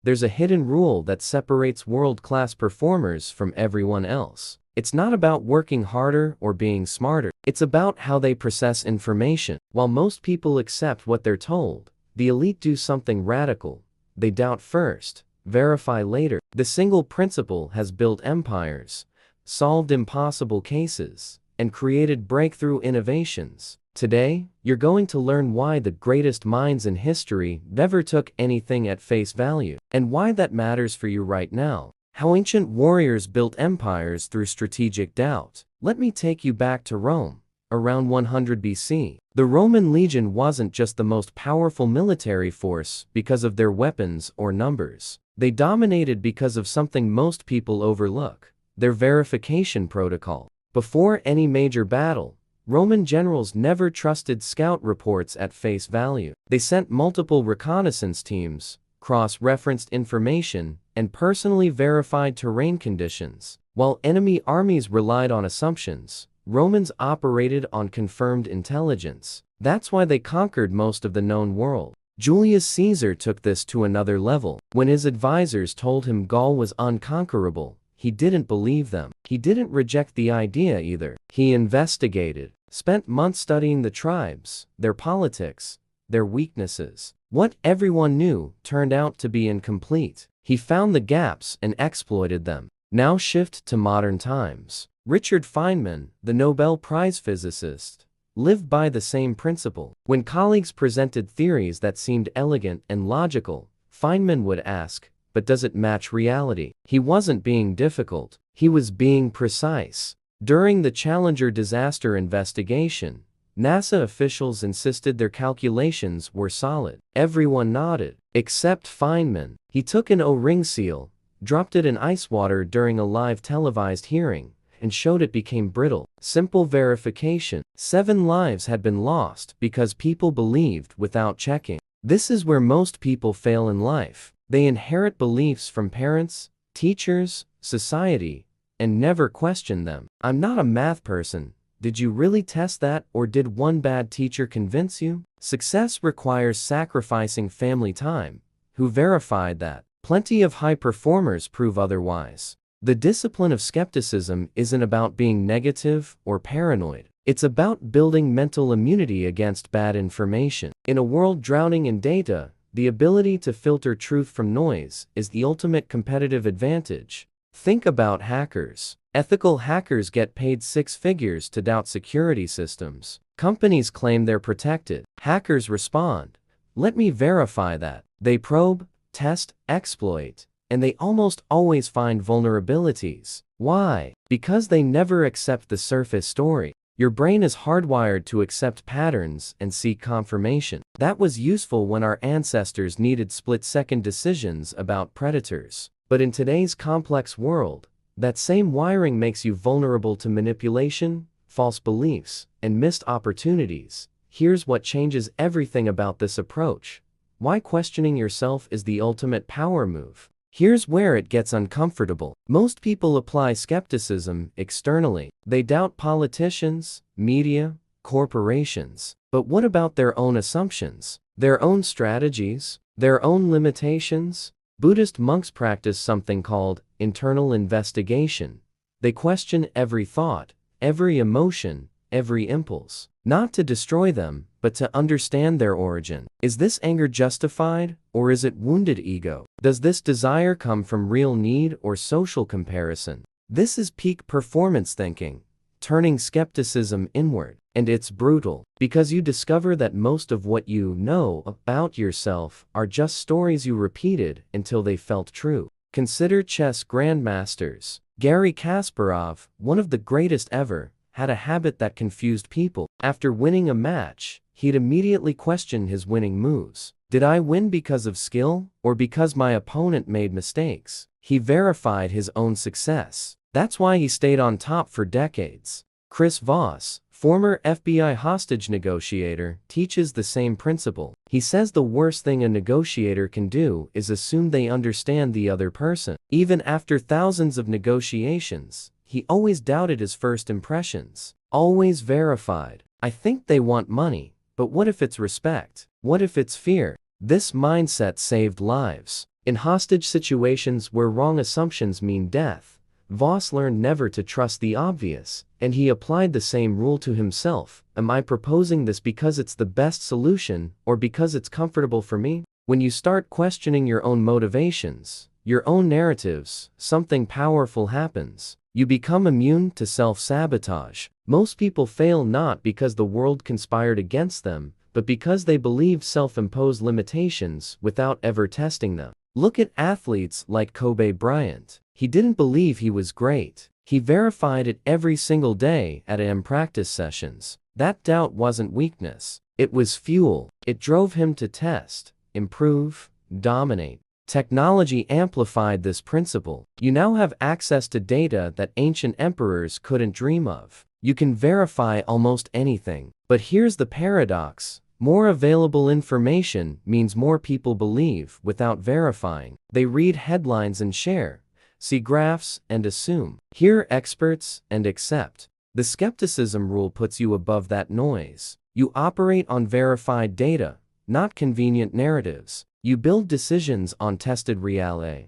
there's a hidden rule that separates world-class performers from everyone else. It's not about working harder or being smarter. It's about how they process information. While most people accept what they're told, the elite do something radical. They doubt first, verify later. The single principle has built empires, solved impossible cases, and created breakthrough innovations. Today, you're going to learn why the greatest minds in history never took anything at face value, and why that matters for you right now. How ancient warriors built empires through strategic doubt. Let me take you back to Rome, around 100 BC. The Roman legion wasn't just the most powerful military force because of their weapons or numbers. They dominated because of something most people overlook: their verification protocol. Before any major battle, Roman generals never trusted scout reports at face value. They sent multiple reconnaissance teams, cross-referenced information, and personally verified terrain conditions. While enemy armies relied on assumptions, Romans operated on confirmed intelligence. That's why they conquered most of the known world. Julius Caesar took this to another level. When his advisors told him Gaul was unconquerable, he didn't believe them. He didn't reject the idea either. He investigated, spent months studying the tribes, their politics, their weaknesses. What everyone knew turned out to be incomplete. He found the gaps and exploited them. Now shift to modern times. Richard Feynman, the Nobel Prize physicist, lived by the same principle. When colleagues presented theories that seemed elegant and logical, Feynman would ask, "But does it match reality?" He wasn't being difficult. He was being precise. During the Challenger disaster investigation, NASA officials insisted their calculations were solid. Everyone nodded, except Feynman. He took an O-ring seal, dropped it in ice water during a live televised hearing, and showed it became brittle. Simple verification. 7 lives had been lost because people believed without checking. This is where most people fail in life. They inherit beliefs from parents, teachers, society, and never question them. "I'm not a math person." Did you really test that, or did one bad teacher convince you? Success requires sacrificing family time. Who verified that? Plenty of high performers prove otherwise. The discipline of skepticism isn't about being negative or paranoid. It's about building mental immunity against bad information. In a world drowning in data, the ability to filter truth from noise is the ultimate competitive advantage. Think about hackers. Ethical hackers get paid 6 figures to doubt security systems. Companies claim they're protected. Hackers respond, "Let me verify that." They probe, test, exploit, and they almost always find vulnerabilities. Why? Because they never accept the surface story. Your brain is hardwired to accept patterns and seek confirmation. That was useful when our ancestors needed split-second decisions about predators. But in today's complex world, that same wiring makes you vulnerable to manipulation, false beliefs, and missed opportunities. Here's what changes everything about this approach. Why questioning yourself is the ultimate power move. Here's where it gets uncomfortable. Most people apply skepticism externally. They doubt politicians, media, corporations. But what about their own assumptions, their own strategies, their own limitations? Buddhist monks practice something called internal investigation. They question every thought, every emotion, every impulse. Not to destroy them, but to understand their origin. Is this anger justified, or is it wounded ego? Does this desire come from real need or social comparison? This is peak performance thinking, turning skepticism inward. And it's brutal, because you discover that most of what you know about yourself are just stories you repeated until they felt true. Consider chess grandmasters. Garry Kasparov, one of the greatest ever, had a habit that confused people. After winning a match, he'd immediately question his winning moves. Did I win because of skill, or because my opponent made mistakes? He verified his own success. That's why he stayed on top for decades. Chris Voss, former FBI hostage negotiator, teaches the same principle. He says the worst thing a negotiator can do is assume they understand the other person. Even after thousands of negotiations, he always doubted his first impressions. Always verified. I think they want money, but what if it's respect? What if it's fear? This mindset saved lives. In hostage situations where wrong assumptions mean death, Voss learned never to trust the obvious, and he applied the same rule to himself. Am I proposing this because it's the best solution, or because it's comfortable for me? When you start questioning your own motivations, your own narratives, something powerful happens. You become immune to self-sabotage. Most people fail not because the world conspired against them, but because they believe self-imposed limitations without ever testing them. Look at athletes like Kobe Bryant. He didn't believe he was great. He verified it every single day at practice sessions. That doubt wasn't weakness. It was fuel. It drove him to test, improve, dominate. Technology amplified this principle. You now have access to data that ancient emperors couldn't dream of. You can verify almost anything. But here's the paradox. More available information means more people believe without verifying. They read headlines and share, see graphs and assume, hear experts and accept. The skepticism rule puts you above that noise. You operate on verified data, not convenient narratives. You build decisions on tested reality,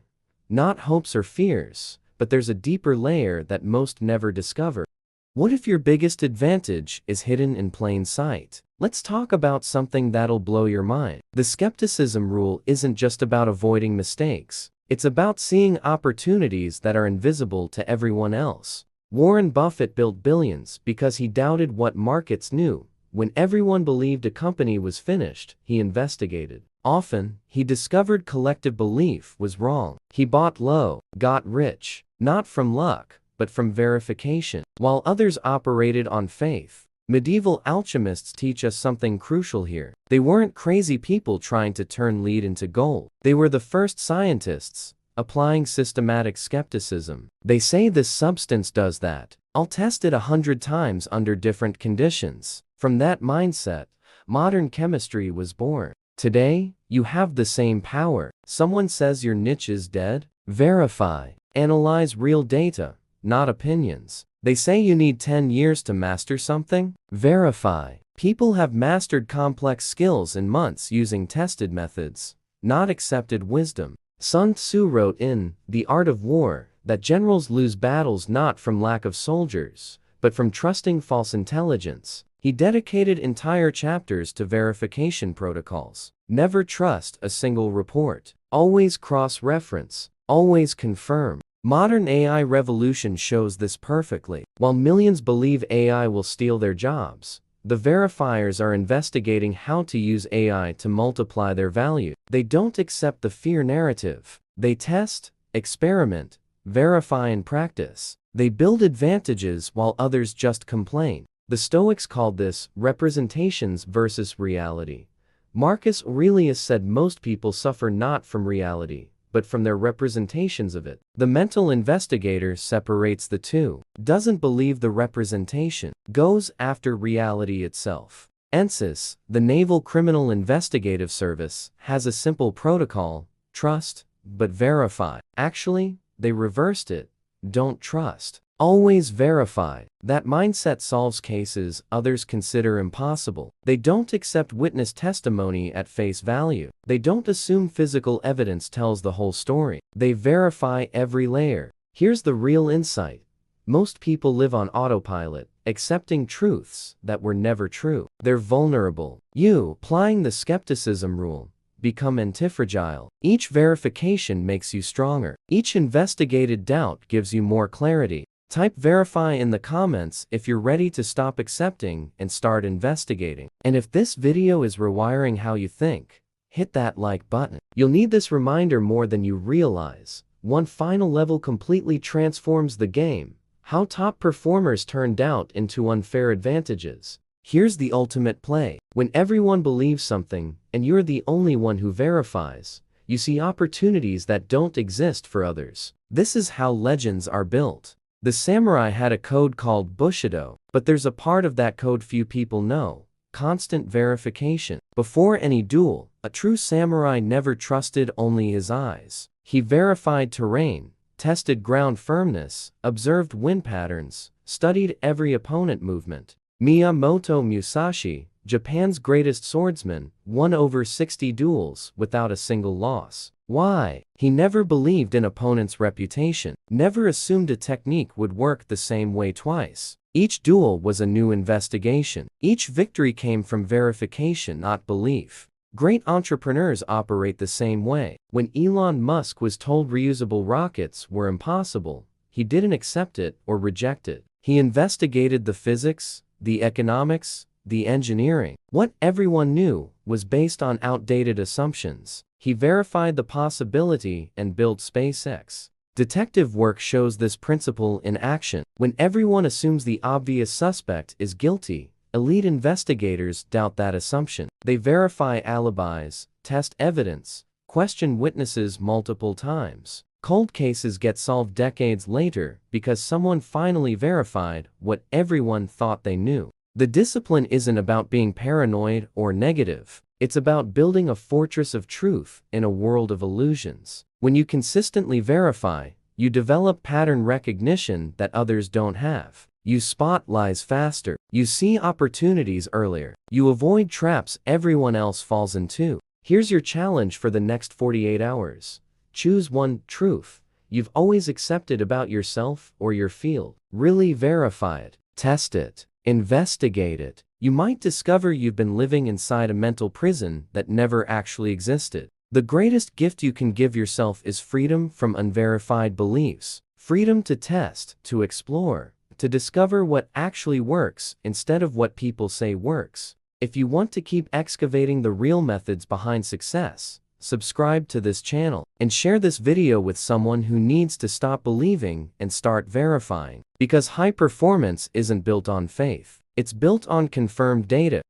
not hopes or fears, but there's a deeper layer that most never discover. What if your biggest advantage is hidden in plain sight? Let's talk about something that'll blow your mind. The skepticism rule isn't just about avoiding mistakes. It's about seeing opportunities that are invisible to everyone else. Warren Buffett built billions because he doubted what markets knew. When everyone believed a company was finished, he investigated. Often, he discovered collective belief was wrong. He bought low, got rich, not from luck, but from verification, while others operated on faith. Medieval alchemists teach us something crucial here. They weren't crazy people trying to turn lead into gold. They were the first scientists, applying systematic skepticism. They say this substance does that. I'll test it 100 times under different conditions. From that mindset, modern chemistry was born. Today, you have the same power. Someone says your niche is dead? Verify. Analyze real data, not opinions. They say you need 10 years to master something? Verify. People have mastered complex skills in months using tested methods, not accepted wisdom. Sun Tzu wrote in The Art of War that generals lose battles not from lack of soldiers, but from trusting false intelligence. He dedicated entire chapters to verification protocols. Never trust a single report. Always cross-reference. Always confirm. Modern AI revolution shows this perfectly. While millions believe AI will steal their jobs, the verifiers are investigating how to use AI to multiply their value. They don't accept the fear narrative. They test, experiment, verify and practice. They build advantages while others just complain. The Stoics called this representations versus reality. Marcus Aurelius said most people suffer not from reality, but from their representations of it. The mental investigator separates the two, doesn't believe the representation, goes after reality itself. NCIS, the Naval Criminal Investigative Service, has a simple protocol: trust, but verify. Actually, they reversed it. Don't trust. Always verify. That mindset solves cases others consider impossible. They don't accept witness testimony at face value. They don't assume physical evidence tells the whole story. They verify every layer. Here's the real insight. Most people live on autopilot, accepting truths that were never true. They're vulnerable. You, applying the skepticism rule, become antifragile. Each verification makes you stronger. Each investigated doubt gives you more clarity. Type verify in the comments if you're ready to stop accepting and start investigating. And if this video is rewiring how you think, hit that like button. You'll need this reminder more than you realize. One final level completely transforms the game. How top performers turn doubt into unfair advantages. Here's the ultimate play. When everyone believes something, and you're the only one who verifies, you see opportunities that don't exist for others. This is how legends are built. The samurai had a code called Bushido, but there's a part of that code few people know: constant verification. Before any duel, a true samurai never trusted only his eyes. He verified terrain, tested ground firmness, observed wind patterns, studied every opponent movement. Miyamoto Musashi, Japan's greatest swordsman, won over 60 duels without a single loss. Why? He never believed in opponent's reputation, never assumed a technique would work the same way twice. Each duel was a new investigation. Each victory came from verification, not belief. Great entrepreneurs operate the same way. When Elon Musk was told reusable rockets were impossible, he didn't accept it or reject it. He investigated the physics, the economics, the engineering. What everyone knew was based on outdated assumptions. He verified the possibility and built SpaceX. Detective work shows this principle in action. When everyone assumes the obvious suspect is guilty, elite investigators doubt that assumption. They verify alibis, test evidence, question witnesses multiple times. Cold cases get solved decades later because someone finally verified what everyone thought they knew. The discipline isn't about being paranoid or negative. It's about building a fortress of truth in a world of illusions. When you consistently verify, you develop pattern recognition that others don't have. You spot lies faster. You see opportunities earlier. You avoid traps everyone else falls into. Here's your challenge for the next 48 hours. Choose one truth you've always accepted about yourself or your field. Really verify it. Test it. Investigate it. You might discover you've been living inside a mental prison that never actually existed. The greatest gift you can give yourself is freedom from unverified beliefs. Freedom to test, to explore, to discover what actually works instead of what people say works. If you want to keep excavating the real methods behind success, subscribe to this channel and share this video with someone who needs to stop believing and start verifying. Because high performance isn't built on faith. It's built on confirmed data.